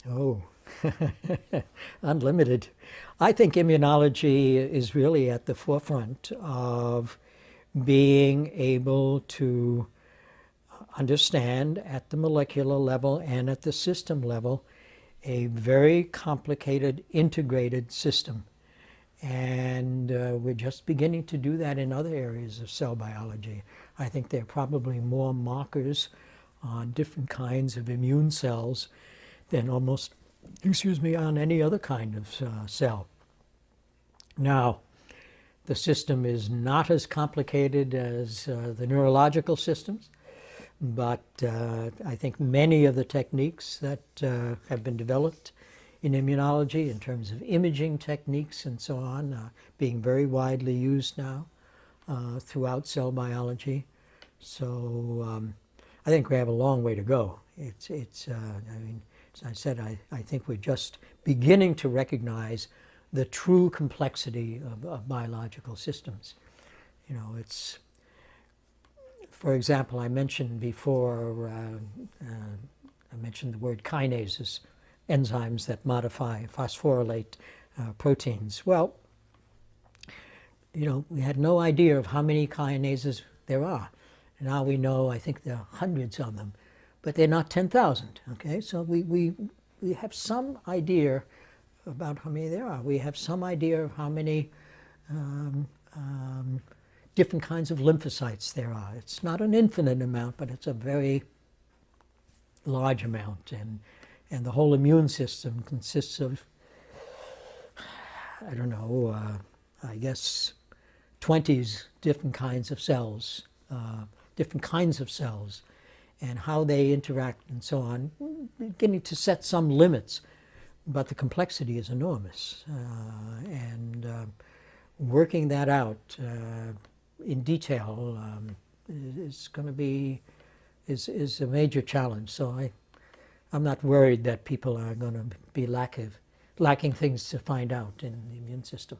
Oh, unlimited. I think immunology is really at the forefront of being able to understand at the molecular level and at the system level a very complicated integrated system. And we're just beginning to do that in other areas of cell biology. I think there are probably more markers on different kinds of immune cells than almost, excuse me, on any other kind of cell. Now, the system is not as complicated as the neurological systems, but I think many of the techniques that have been developed in immunology in terms of imaging techniques and so on being very widely used now throughout cell biology. So I think we have a long way to go. I mean, as I said, I think we're just beginning to recognize the true complexity of biological systems. You know, it's, for example, I mentioned before, I mentioned the word kinases, enzymes that modify, phosphorylate proteins. Well, you know, we had no idea of how many kinases there are. Now we know, I think there are hundreds of them, but they're not 10,000, okay? So we have some idea about how many there are. We have some idea of how many different kinds of lymphocytes there are. It's not an infinite amount, but it's a very large amount. And the whole immune system consists of, I don't know, I guess 20s different kinds of cells, and how they interact and so on, beginning to set some limits. But the complexity is enormous. And working that out in detail is going to be, is a major challenge. So I'm not worried that people are going to be lacking things to find out in the immune system.